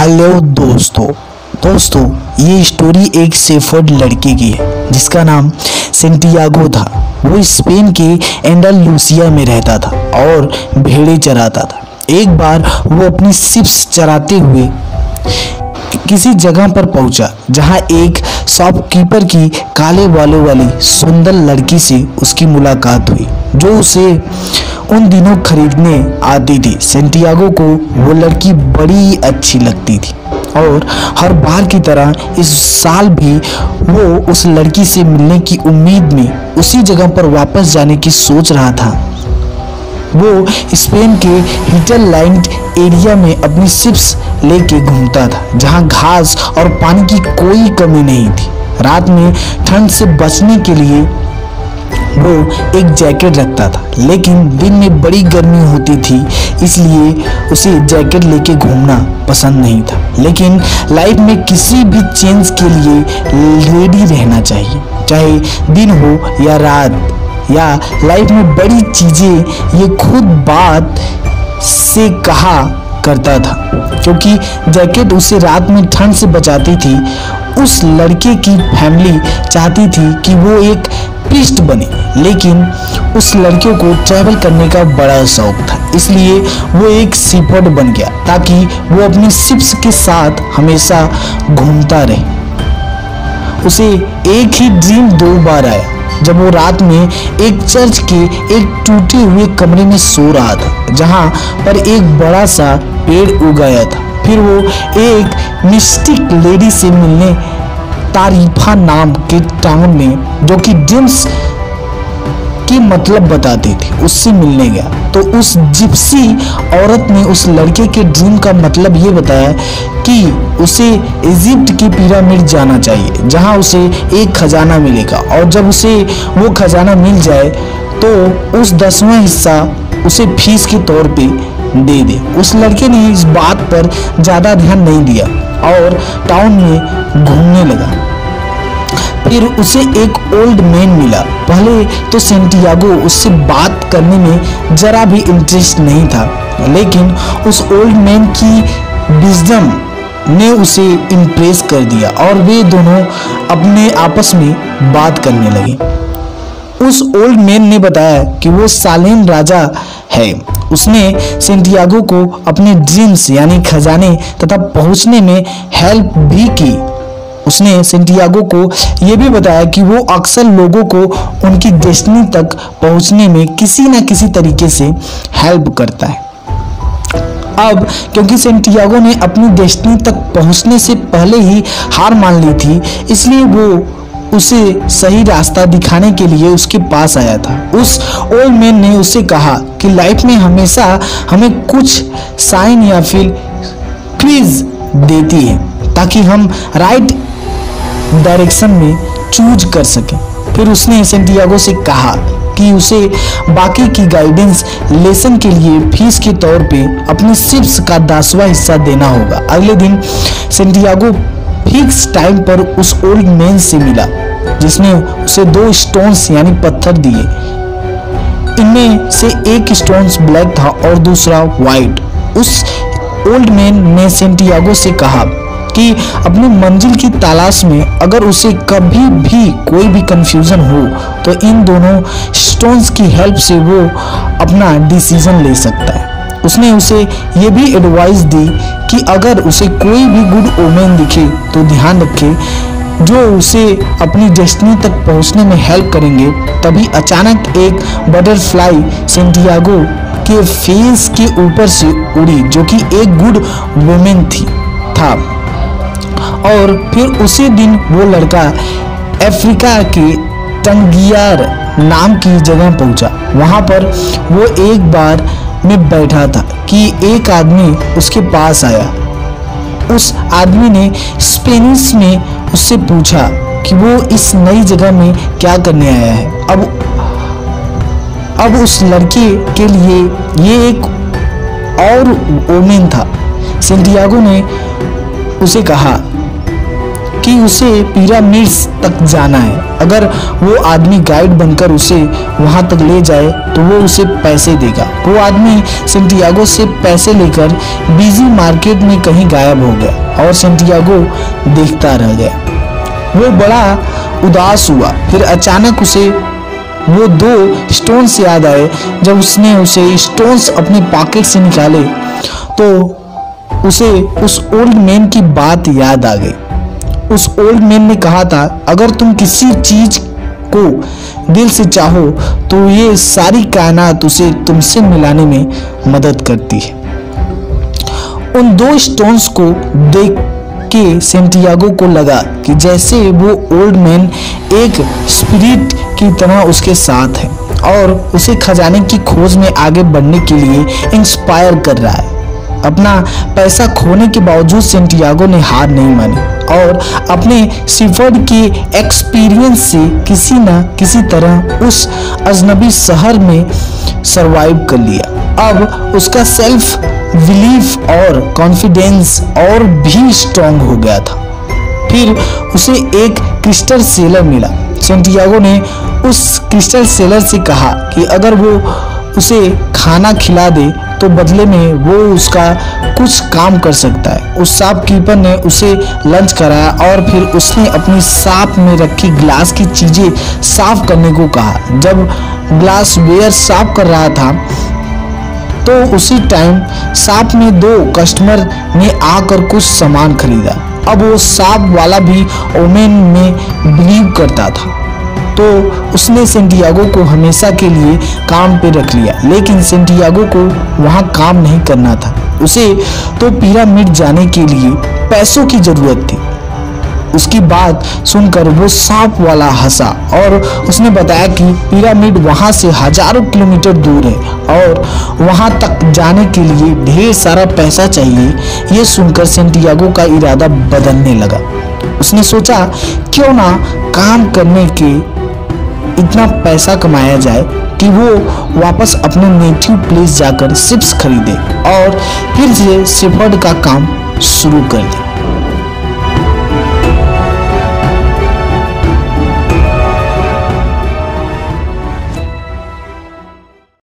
Hello दोस्तों ये story एक शेफर्ड लड़के की है जिसका नाम सेंटियागो था। वो स्पेन के एंडालूसिया में रहता था और भेड़ें चराता था। एक बार वो अपनी शिप्स चराते हुए किसी जगह पर पहुंचा जहां एक शॉपकीपर की काले बालों वाली सुंदर लड़की से उसकी मुलाकात हुई जो उसे उन दिनों खरीदने आती थी। सेंटियागो को वो लड़की बड़ी अच्छी लगती थी और हर बार की तरह इस साल भी वो उस लड़की से मिलने की उम्मीद में उसी जगह पर वापस जाने की सोच रहा था। वो स्पेन के हिटरलैंड एरिया में अपनी शिप्स लेके घूमता था जहां घास और पानी की कोई कमी नहीं थी। रात में ठंड से बचने के लिए वो एक जैकेट रखता था, लेकिन दिन में बड़ी गर्मी होती थी इसलिए उसे जैकेट लेके घूमना पसंद नहीं था। लेकिन लाइफ में किसी भी चेंज के लिए रेडी रहना चाहिए, चाहे दिन हो या रात या लाइफ में बड़ी चीजें। ये खुद बात से कहा करता था क्योंकि जैकेट उसे रात में ठंड से बचाती थी। उस लड़के की फैमिली चाहती थी कि वो एक प्रीस्ट बने, लेकिन उस लड़के को ट्रैवल करने का बड़ा शौक था, इसलिए वो एक शेफर्ड बन गया ताकि वो अपनी शिप्स के साथ हमेशा घूमता रहे। उसे एक ही ड्रीम 2 बार आया जब वो रात में एक चर्च के एक टूटे हुए कमरे में सो रहा था जहां पर एक बड़ा सा पेड़ उगाया था। फिर वो एक मिस्टिक लेडी से मिलने तारीफा नाम के टाउन में, जो कि ड्रीम्स की मतलब बताती थी, उससे मिलने गया। तो उस जिप्सी औरत ने उस लड़के के ड्रीम का मतलब ये बताया कि उसे इजिप्ट की पिरामिड जाना चाहिए जहां उसे एक खजाना मिलेगा और जब उसे वो खजाना मिल जाए तो उस 10वां हिस्सा उसे फीस के तौर पे दे दे। उस लड़के ने इस बात पर ज्यादा ध्यान नहीं दिया और टाउन में घूमने लगा। फिर उसे एक ओल्ड मैन मिला। पहले तो सेंटियागो उससे बात करने में जरा भी इंटरेस्ट नहीं था, लेकिन उस ओल्ड मैन की विजडम ने उसे इम्प्रेस कर दिया और वे दोनों अपने आपस में बात करने लगे। उस ओल्ड मैन ने बताया कि वो सालेम राजा है। उसने सेंटियागो को अपने ड्रीम्स यानी खजाने तथा पहुंचने में हेल्प भी की। उसने सेंटियागो को यह भी बताया कि वो अक्सर लोगों को उनकी डेस्टिनी तक पहुंचने में किसी न किसी तरीके से हेल्प करता है। अब क्योंकि सेंटियागो ने अपनी डेस्टिनी तक पहुंचने से पहले ही हार मान ली थी, इसलिए वो उसे सही रास्ता दिखाने के लिए उसके पास आया था। उस ओल्ड मैन ने उसे कहा कि लाइफ में हमेशा हमें कुछ साइन या फिर क्विज देती है ताकि हम राइट डायरेक्शन में चूज कर सकें। फिर उसने सेंटियागो से कहा कि उसे बाकी की गाइडेंस लेसन के लिए फीस के तौर पे अपनी शिप्स का 10वां हिस्सा देना होगा। अगले दिन सेंटियागो फिक्स टाइम पर उस ओल्ड मैन से मिला जिसने उसे 2 स्टोन्स यानी पत्थर दिए। इनमें से एक स्टोन्स ब्लैक था और दूसरा व्हाइट। उस ओल्ड मैन ने सेंटियागो से कहा कि अपनी मंजिल की तलाश में अगर उसे कभी भी कोई भी कंफ्यूजन हो तो इन दोनों स्टोन्स की हेल्प से वो अपना डिसीजन ले सकता है। उसने उसे ये भी एडवाइस दी कि अगर उसे कोई भी गुड ओमेन दिखे तो ध्यान रखे जो उसे अपनी डेस्टिनी तक पहुंचने में हेल्प करेंगे। तभी अचानक एक बटरफ्लाई सेंटियागो के फेस के ऊपर से उड़ी जो कि एक गुड वुमेन था और फिर उसी दिन वो लड़का अफ्रीका के टंगियार नाम की जगह पहुंचा। वहां पर वो एक बार में बैठा था कि एक आदमी उसके पास आया। उस आदमी ने स्पेनिश में उससे पूछा कि वो इस नई जगह में क्या करने आया है। अब उस लड़के के लिए ये एक और ओमेन था। सेंटियागो ने उसे कहा कि उसे पिरामिड्स तक जाना है। अगर वो आदमी गाइड बनकर उसे वहां तक ले जाए तो वो उसे पैसे देगा। वो आदमी सेंटियागो से पैसे लेकर बिजी मार्केट में कहीं गायब हो गया और सेंटियागो देखता रह गया। वो बड़ा उदास हुआ। फिर अचानक उसे वो 2 स्टोन्स याद आए। जब उसने उसे स्टोन्स अपनी पॉकेट से निकाले तो उसे उस ओल्ड मैन की बात याद आ गई। उस ओल्ड मैन ने कहा था, अगर तुम किसी चीज को दिल से चाहो तो ये सारी कायनात उसे तुमसे मिलाने में मदद करती है। उन 2 स्टोन्स को देख के सेंटियागो को लगा कि जैसे वो ओल्ड मैन एक स्पिरिट की तरह उसके साथ है और उसे खजाने की खोज में आगे बढ़ने के लिए इंस्पायर कर रहा है। अपना पैसा खोने के बावजूद सेंटियागो ने हार नहीं मानी और अपने सिफर्ड के एक्सपीरियंस से किसी न किसी तरह उस अजनबी शहर में सरवाइव कर लिया। अब उसका सेल्फ बिलीफ और कॉन्फिडेंस और भी स्ट्रॉन्ग हो गया था। फिर उसे एक क्रिस्टल सेलर मिला। सेंटियागो ने उस क्रिस्टल सेलर से कहा कि अगर वो उसे खाना खिला दे तो बदले में वो उसका कुछ काम कर सकता है। उस शॉपकीपर ने उसे लंच कराया और फिर उसने अपनी शॉप में रखी ग्लास की चीजें साफ करने को कहा। जब ग्लास वेयर साफ कर रहा था तो उसी टाइम शॉप में 2 कस्टमर ने आकर कुछ सामान खरीदा। अब वो शॉप वाला भी ओमेन में बिलीव करता था तो उसने सेंटियागो को हमेशा के लिए काम पे रख लिया। लेकिन सेंटियागो को वहाँ काम नहीं करना था। उसे तो पिरामिड जाने के लिए पैसों की जरूरत थी। उसकी बात सुनकर वो सांप वाला हंसा और उसने बताया कि पिरामिड वहां से हजारों किलोमीटर दूर है और वहां तक जाने के लिए ढेर सारा पैसा चाहिए। ये सुनकर सेंटियागो का इरादा बदलने लगा। उसने सोचा क्यों ना काम करने के इतना पैसा कमाया जाए कि वो वापस अपने नेटिव प्लेस जाकर शिप्स खरीदे और फिर से शेफर्ड का काम शुरू कर दे।